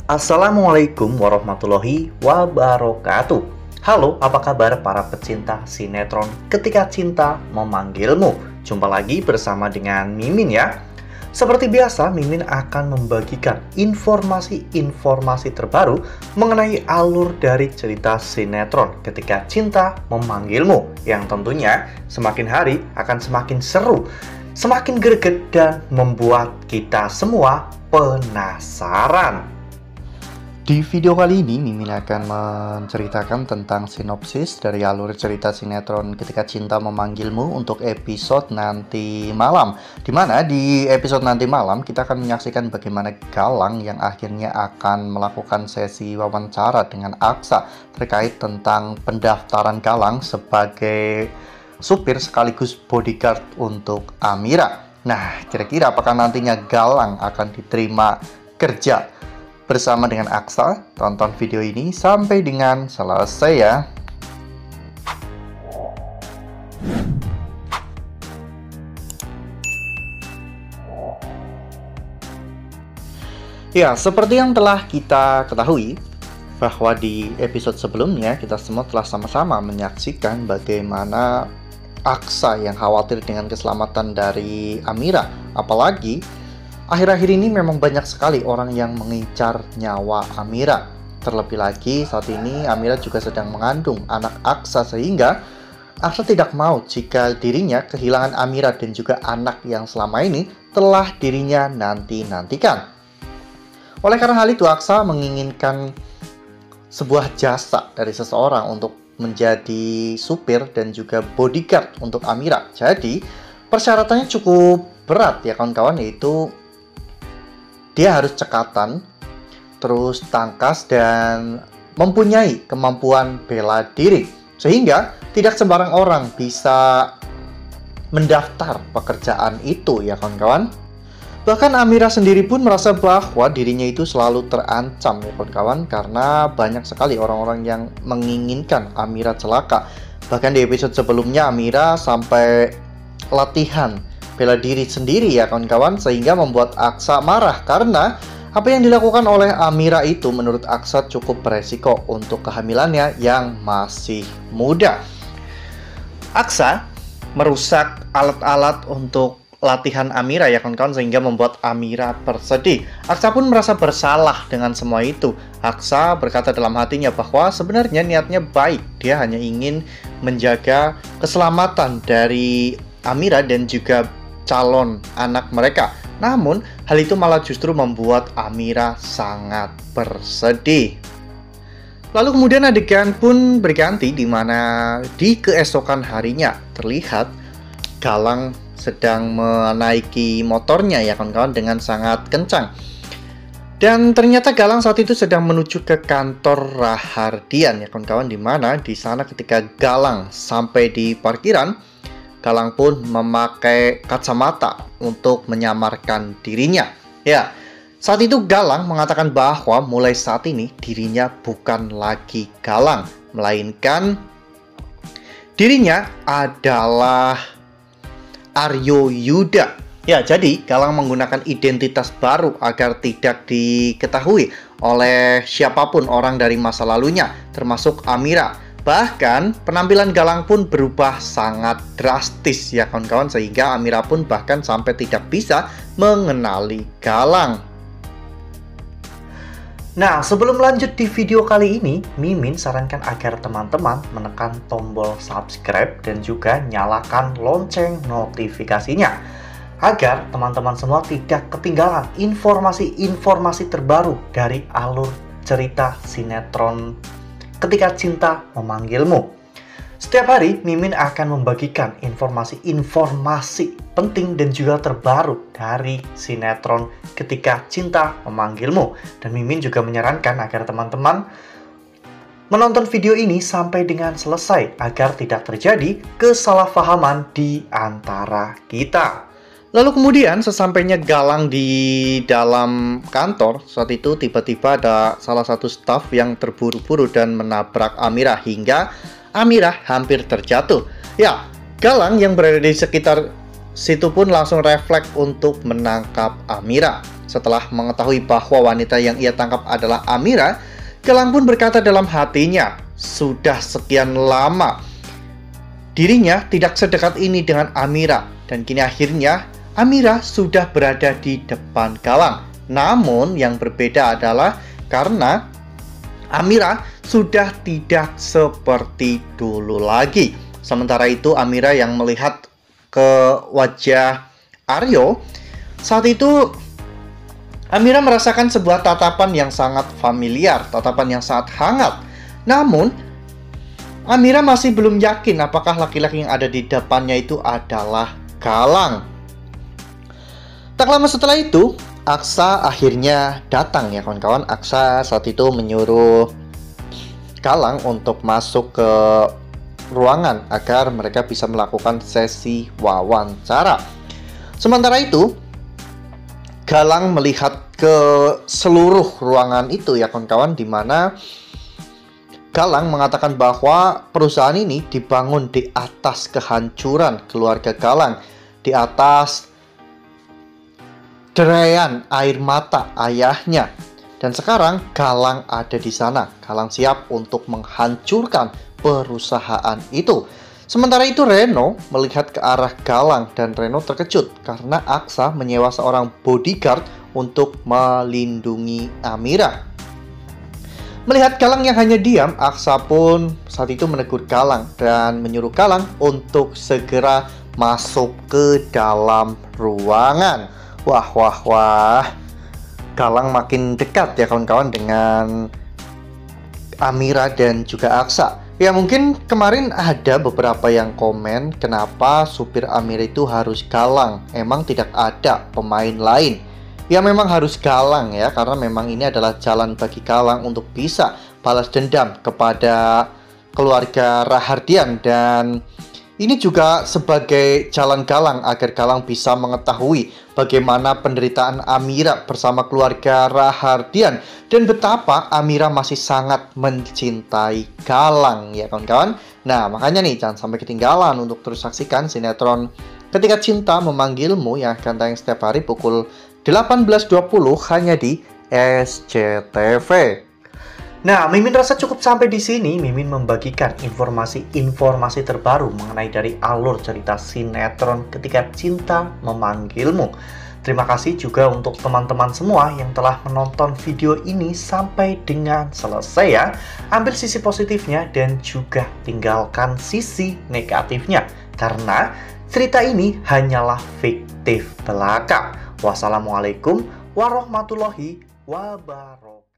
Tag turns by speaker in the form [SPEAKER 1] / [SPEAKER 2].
[SPEAKER 1] Assalamualaikum warahmatullahi wabarakatuh. Halo, apa kabar para pecinta sinetron Ketika Cinta Memanggilmu? Jumpa lagi bersama dengan Mimin ya. Seperti biasa, Mimin akan membagikan informasi-informasi terbaru mengenai alur dari cerita sinetron Ketika Cinta Memanggilmu, yang tentunya semakin hari akan semakin seru, semakin greget, dan membuat kita semua penasaran. Di video kali ini, Mimin akan menceritakan tentang sinopsis dari alur cerita sinetron Ketika Cinta Memanggilmu untuk episode nanti malam. Dimana di episode nanti malam kita akan menyaksikan bagaimana Galang yang akhirnya akan melakukan sesi wawancara dengan Aksa terkait tentang pendaftaran Galang sebagai supir sekaligus bodyguard untuk Amira. Nah, kira-kira apakah nantinya Galang akan diterima kerja bersama dengan Aksa? Tonton video ini sampai dengan selesai ya. Ya, seperti yang telah kita ketahui bahwa di episode sebelumnya kita semua telah sama-sama menyaksikan bagaimana Aksa yang khawatir dengan keselamatan dari Amira. Apalagi akhir-akhir ini memang banyak sekali orang yang mengincar nyawa Amira. Terlebih lagi saat ini Amira juga sedang mengandung anak Aksa, sehingga Aksa tidak mau jika dirinya kehilangan Amira dan juga anak yang selama ini telah dirinya nanti-nantikan. Oleh karena hal itu, Aksa menginginkan sebuah jasa dari seseorang untuk menjadi supir dan juga bodyguard untuk Amira. Jadi persyaratannya cukup berat ya kawan-kawan, yaitu dia harus cekatan, terus tangkas, dan mempunyai kemampuan bela diri. Sehingga tidak sembarang orang bisa mendaftar pekerjaan itu ya kawan-kawan. Bahkan Amira sendiri pun merasa bahwa dirinya itu selalu terancam ya kawan-kawan, karena banyak sekali orang-orang yang menginginkan Amira celaka. Bahkan di episode sebelumnya Amira sampai latihan bela diri sendiri ya kawan-kawan, sehingga membuat Aksa marah karena apa yang dilakukan oleh Amira itu menurut Aksa cukup beresiko untuk kehamilannya yang masih muda. Aksa merusak alat-alat untuk latihan Amira ya kawan-kawan, sehingga membuat Amira bersedih. Aksa pun merasa bersalah dengan semua itu. Aksa berkata dalam hatinya bahwa sebenarnya niatnya baik, dia hanya ingin menjaga keselamatan dari Amira dan juga calon anak mereka. Namun hal itu malah justru membuat Amira sangat bersedih. Lalu kemudian adegan pun berganti, di mana di keesokan harinya terlihat Galang sedang menaiki motornya ya kawan-kawan dengan sangat kencang. Dan ternyata Galang saat itu sedang menuju ke kantor Rahardian ya kawan-kawan, di mana di sana ketika Galang sampai di parkiran, Galang pun memakai kacamata untuk menyamarkan dirinya. Ya, saat itu Galang mengatakan bahwa mulai saat ini dirinya bukan lagi Galang, melainkan dirinya adalah Aryo Yuda. Ya, jadi Galang menggunakan identitas baru agar tidak diketahui oleh siapapun orang dari masa lalunya, termasuk Amira. Bahkan penampilan Galang pun berubah sangat drastis ya kawan-kawan, sehingga Amira pun bahkan sampai tidak bisa mengenali Galang. Nah, sebelum lanjut di video kali ini, Mimin sarankan agar teman-teman menekan tombol subscribe dan juga nyalakan lonceng notifikasinya, agar teman-teman semua tidak ketinggalan informasi-informasi terbaru dari alur cerita sinetron Ketika Cinta Memanggilmu. Setiap hari, Mimin akan membagikan informasi-informasi penting dan juga terbaru dari sinetron Ketika Cinta Memanggilmu. Dan Mimin juga menyarankan agar teman-teman menonton video ini sampai dengan selesai, agar tidak terjadi kesalahpahaman di antara kita. Lalu kemudian sesampainya Galang di dalam kantor, saat itu tiba-tiba ada salah satu staf yang terburu-buru dan menabrak Amira hingga Amira hampir terjatuh. Ya, Galang yang berada di sekitar situ pun langsung refleks untuk menangkap Amira. Setelah mengetahui bahwa wanita yang ia tangkap adalah Amira, Galang pun berkata dalam hatinya, sudah sekian lama dirinya tidak sedekat ini dengan Amira, dan kini akhirnya Amira sudah berada di depan Galang. Namun yang berbeda adalah karena Amira sudah tidak seperti dulu lagi. Sementara itu Amira yang melihat ke wajah Aryo, saat itu Amira merasakan sebuah tatapan yang sangat familiar, tatapan yang sangat hangat. Namun Amira masih belum yakin apakah laki-laki yang ada di depannya itu adalah Galang. Tak lama setelah itu, Aksa akhirnya datang ya kawan-kawan. Aksa saat itu menyuruh Galang untuk masuk ke ruangan agar mereka bisa melakukan sesi wawancara. Sementara itu, Galang melihat ke seluruh ruangan itu ya kawan-kawan, di mana Galang mengatakan bahwa perusahaan ini dibangun di atas kehancuran keluarga Galang, di atas derayan air mata ayahnya. Dan sekarang Galang ada di sana. Galang siap untuk menghancurkan perusahaan itu. Sementara itu Reno melihat ke arah Galang dan Reno terkejut karena Aksa menyewa seorang bodyguard untuk melindungi Amira. Melihat Galang yang hanya diam, Aksa pun saat itu menegur Galang dan menyuruh Galang untuk segera masuk ke dalam ruangan. Wah. Galang makin dekat ya kawan-kawan dengan Amira dan juga Aksa. Ya mungkin kemarin ada beberapa yang komen kenapa supir Amira itu harus Galang. Emang tidak ada pemain lain. Ya memang harus Galang ya, karena memang ini adalah jalan bagi Galang untuk bisa balas dendam kepada keluarga Rahardian. Dan ini juga sebagai jalan Galang agar Galang bisa mengetahui bagaimana penderitaan Amira bersama keluarga Rahardian dan betapa Amira masih sangat mencintai Galang ya kawan-kawan. Nah makanya nih jangan sampai ketinggalan untuk terus saksikan sinetron Ketika Cinta Memanggilmu yang akan tayang setiap hari pukul 18.20 hanya di SCTV. Nah, Mimin rasa cukup sampai di sini. Mimin membagikan informasi-informasi terbaru mengenai dari alur cerita sinetron Ketika Cinta Memanggilmu. Terima kasih juga untuk teman-teman semua yang telah menonton video ini sampai dengan selesai ya. Ambil sisi positifnya dan juga tinggalkan sisi negatifnya. Karena cerita ini hanyalah fiktif belaka. Wassalamualaikum warahmatullahi wabarakatuh.